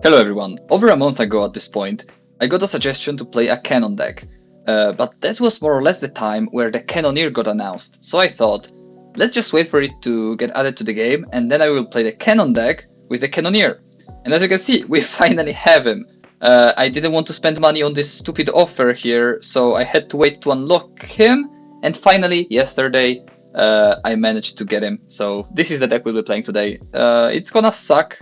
Hello everyone. Over a month ago at this point, I got a suggestion to play a Cannon deck, but that was more or less the time where the Cannoneer got announced, so I thought, let's just wait for it to get added to the game and then I will play the Cannon deck with the Cannoneer. And as you can see, we finally have him. I didn't want to spend money on this stupid offer here, so I had to wait to unlock him, and finally, yesterday, I managed to get him. So this is the deck we'll be playing today. It's gonna suck,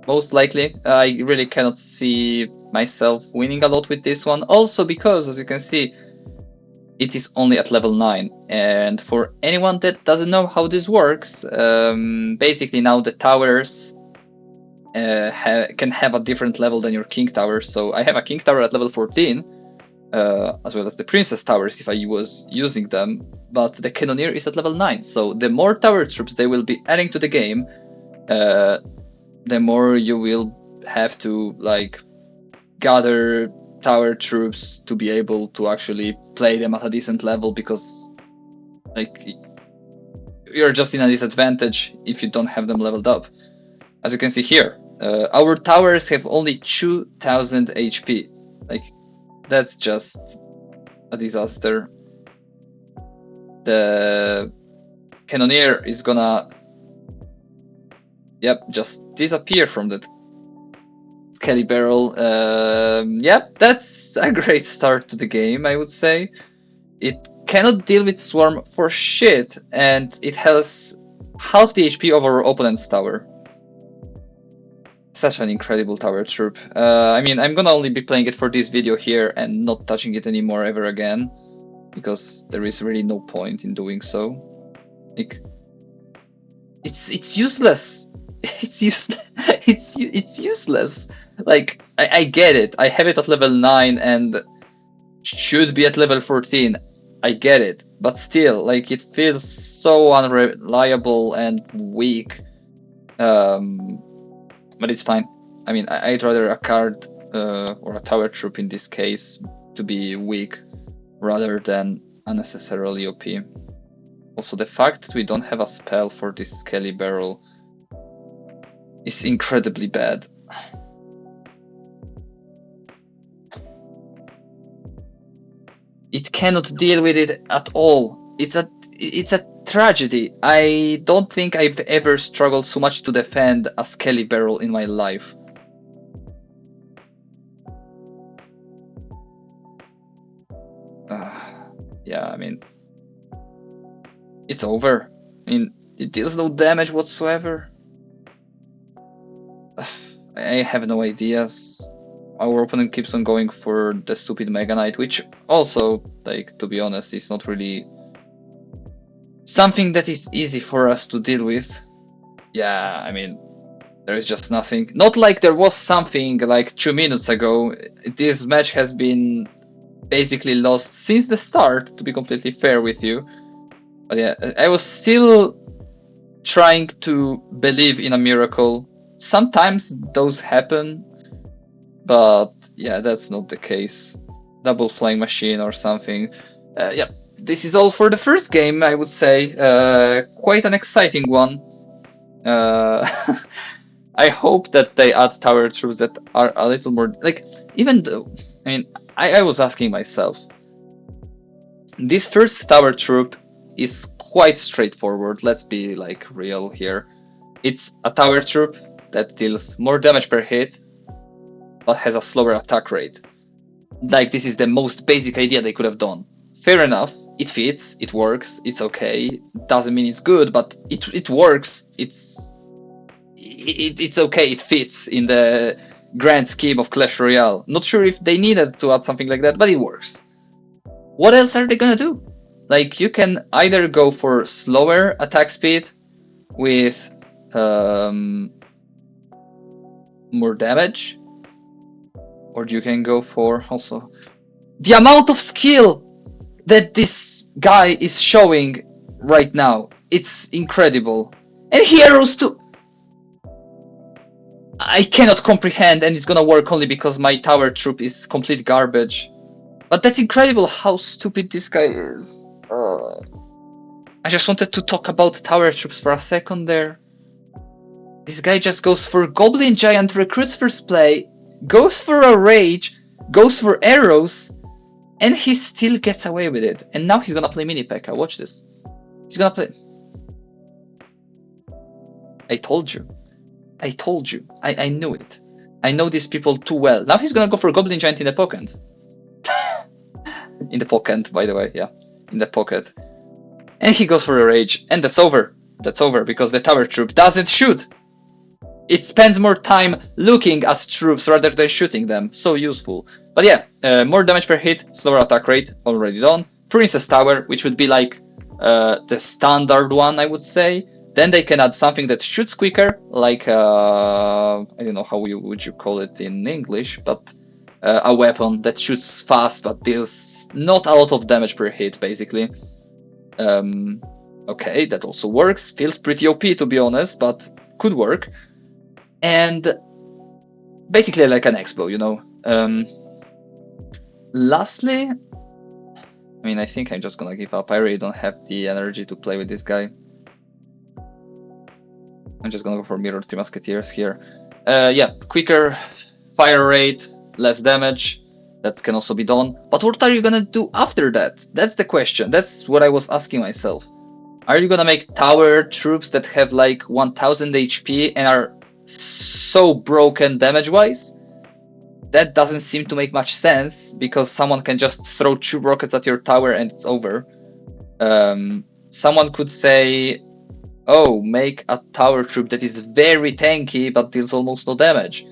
most likely. I really cannot see myself winning a lot with this one. Also because, as you can see, it is only at level 9. And for anyone that doesn't know how this works, basically now the towers can have a different level than your king tower. So I have a king tower at level 14, as well as the princess towers if I was using them. But the Cannoneer is at level 9. So the more tower troops they will be adding to the game, the more you will have to gather tower troops to be able to actually play them at a decent level, because you're just in a disadvantage if you don't have them leveled up. As you can see here, our towers have only 2000 HP. That's just a disaster. The Cannoneer is gonna just disappear from that Kelly barrel. That's a great start to the game, I would say. It cannot deal with Swarm for shit, and it has half the HP of our opponent's tower. Such an incredible tower troop. I mean, I'm gonna only be playing it for this video here and not touching it anymore ever again, because there is really no point in doing so. It's useless. It's useless. It's useless. I get it. I have it at level 9 and should be at level 14. I get it, but still, it feels so unreliable and weak. But it's fine. I mean, I'd rather a card or a tower troop in this case to be weak rather than unnecessarily OP. Also, the fact that we don't have a spell for this Skelly barrel is incredibly bad. It cannot deal with it at all. It's a tragedy. I don't think I've ever struggled so much to defend a Skelly barrel in my life. Yeah, I mean, it's over. I mean, it deals no damage whatsoever. I have no ideas. Our opponent keeps on going for the stupid Mega Knight, which also, to be honest, is not really something that is easy for us to deal with. Yeah, I mean, there is just nothing. Not like there was something like 2 minutes ago. This match has been basically lost since the start, to be completely fair with you. But yeah, I was still trying to believe in a miracle. Sometimes those happen, but yeah, that's not the case. Double flying machine or something. Yeah, this is all for the first game, I would say. Quite an exciting one. I hope that they add tower troops that are a little more even though, I mean, I was asking myself, this first tower troop is quite straightforward. Let's be real here. It's a tower troop that deals more damage per hit, but has a slower attack rate. This is the most basic idea they could have done. Fair enough, it fits, it works, it's okay. Doesn't mean it's good, but it works. It's okay, it fits in the grand scheme of Clash Royale. Not sure if they needed to add something like that, but it works. What else are they gonna do? You can either go for slower attack speed with more damage, or you can go for also the amount of skill that this guy is showing right now. It's incredible. And heroes too. I cannot comprehend, and it's gonna work only because my tower troop is complete garbage. But that's incredible how stupid this guy is. I just wanted to talk about tower troops for a second there. This guy just goes for Goblin Giant, recruits first play, goes for a Rage, goes for arrows, and he still gets away with it. And now he's gonna play Mini P.E.K.K.A. Watch this. He's gonna play. I told you. I told you. I knew it. I know these people too well. Now he's gonna go for Goblin Giant in the pocket. In the pocket, by the way, yeah. In the pocket. And he goes for a Rage. And that's over. That's over because the Tower Troop doesn't shoot. It spends more time looking at troops rather than shooting them. So useful. But yeah, more damage per hit, slower attack rate, already done. Princess Tower, which would be like the standard one, I would say. Then they can add something that shoots quicker, like I don't know how would you call it in English, but a weapon that shoots fast but deals not a lot of damage per hit, basically. Okay, that also works. Feels pretty OP to be honest, but could work. And basically like an X-Bow, you know. Lastly, I mean, I think I'm just gonna give up. I really don't have the energy to play with this guy. I'm just gonna go for Mirror 3 Musketeers here. Yeah, quicker fire rate, less damage. That can also be done. But what are you gonna do after that? That's the question. That's what I was asking myself. Are you gonna make tower troops that have like 1000 HP and are so broken damage-wise? That doesn't seem to make much sense because someone can just throw 2 rockets at your tower and it's over. Someone could say, oh, make a tower troop that is very tanky but deals almost no damage.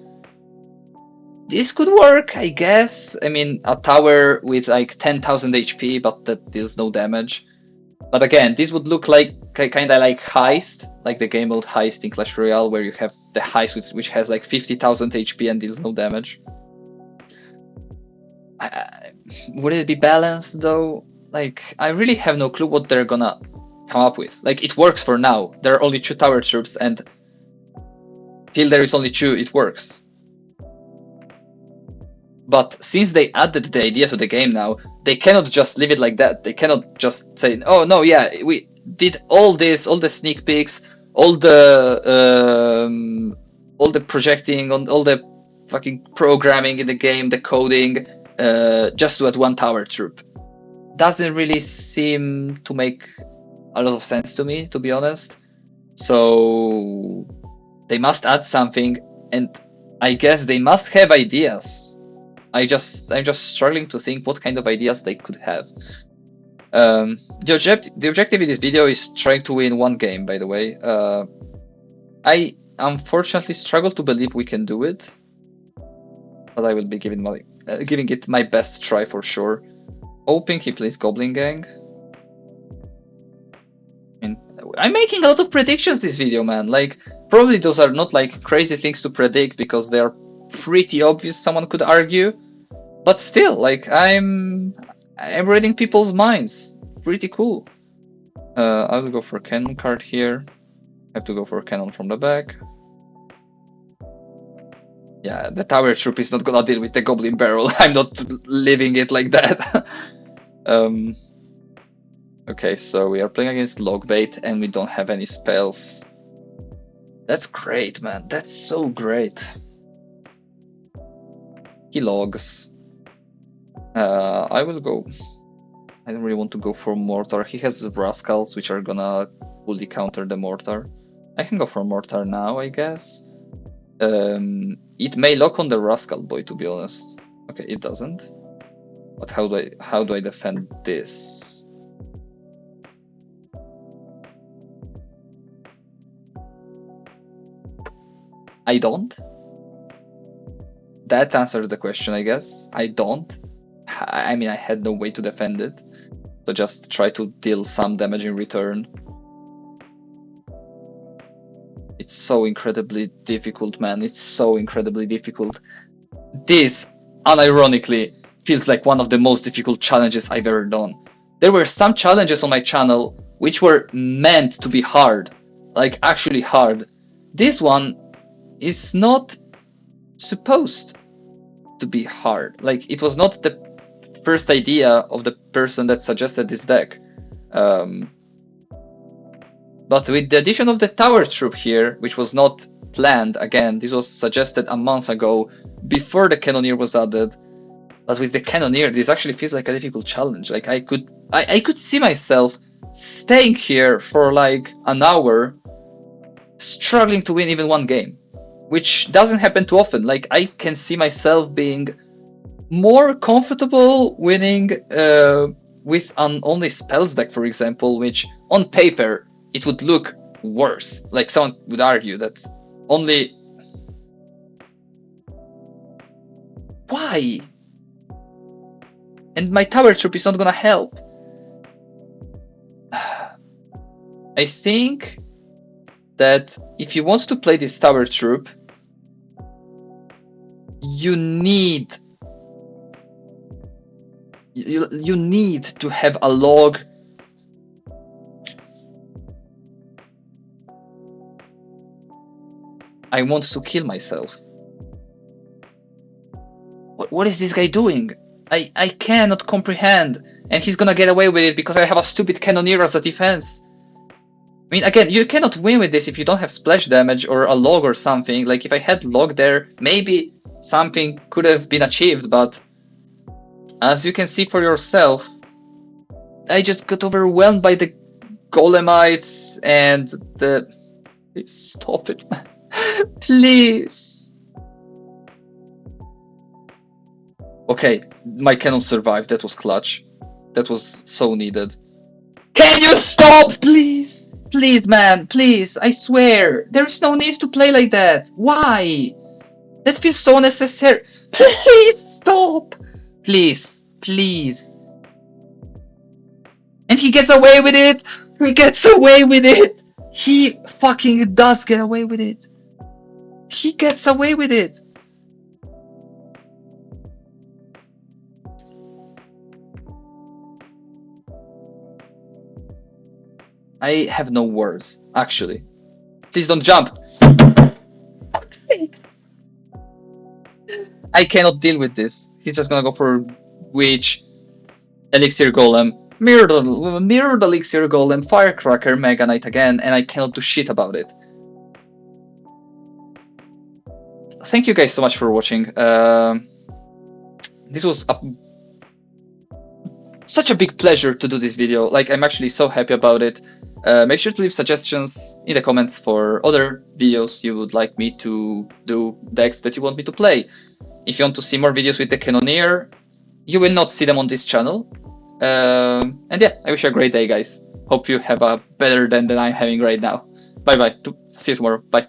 This could work, I guess. I mean, a tower with like 10,000 HP but that deals no damage. But again, this would look like kind of like Heist, like the game mode Heist in Clash Royale, where you have the Heist which has like 50,000 HP and deals no damage. Would it be balanced though? Like, I really have no clue what they're gonna come up with. Like, it works for now. There are only 2 tower troops, and till there is only 2, it works. But since they added the idea to the game now, they cannot just leave it like that. They cannot just say, oh no, yeah, we did all this, all the sneak peeks, all the projecting, all the fucking programming in the game, the coding, just to add 1 tower troop. Doesn't really seem to make a lot of sense to me, to be honest. So they must add something, and I guess they must have ideas. I'm just struggling to think what kind of ideas they could have. The objective in this video is trying to win 1 game, by the way. I unfortunately struggle to believe we can do it, but I will be giving it my best try for sure. Hoping he plays Goblin Gang. I'm making a lot of predictions this video, man. Like, probably those are not like crazy things to predict because they are pretty obvious, someone could argue. But still, like, I'm reading people's minds. Pretty cool. I will go for a cannon card here. I have to go for a cannon from the back. Yeah, the tower troop is not gonna deal with the goblin barrel. I'm not leaving it like that. Okay, so we are playing against Logbait and we don't have any spells. That's great, man. That's so great. He logs. I will go. I don't really want to go for Mortar. He has Rascals, which are gonna fully counter the Mortar. I can go for Mortar now, I guess. It may lock on the Rascal Boy, to be honest. Okay, it doesn't. But how do I defend this? I don't. That answers the question, I guess. I don't. I mean, I had no way to defend it. So just try to deal some damage in return. It's so incredibly difficult, man. It's so incredibly difficult. This, unironically, feels like one of the most difficult challenges I've ever done. There were some challenges on my channel which were meant to be hard. Like, actually hard. This one is not supposed to be hard. Like, it was not the first idea of the person that suggested this deck. But with the addition of the tower troop here, which was not planned. Again, this was suggested a month ago, before the Cannoneer was added. But with the Cannoneer, this actually feels like a difficult challenge. Like I could see myself staying here for like an hour, struggling to win even one game, which doesn't happen too often. Like I can see myself being more comfortable winning with an only spells deck, for example, which on paper it would look worse. Like someone would argue that only... Why? And my tower troop is not gonna help. I think that if you want to play this tower troop, you need to have a log. I want to kill myself. What is this guy doing? I cannot comprehend. And he's gonna get away with it because I have a stupid Cannoneer as a defense. I mean, again, you cannot win with this if you don't have splash damage or a log or something. Like, if I had log there, maybe something could have been achieved, but as you can see for yourself, I just got overwhelmed by the Golemites and the... Please stop it, man. Please. Okay, my cannon survived. That was clutch. That was so needed. Can you stop, please? Please, man, please. I swear. There is no need to play like that. Why? That feels so unnecessary. Please stop. Please, please. And he gets away with it. He gets away with it. He fucking does get away with it. He gets away with it. I have no words, actually. Please don't jump. I cannot deal with this. He's just gonna go for Witch, Elixir Golem, Mirrored Elixir Golem, Firecracker, Mega Knight again, and I cannot do shit about it. Thank you guys so much for watching. This was such a big pleasure to do this video. Like, I'm actually so happy about it. Make sure to leave suggestions in the comments for other videos you would like me to do, decks that you want me to play. If you want to see more videos with the Cannoneer, you will not see them on this channel. And yeah, I wish you a great day, guys. Hope you have a better day than I'm having right now. Bye bye. See you tomorrow. Bye.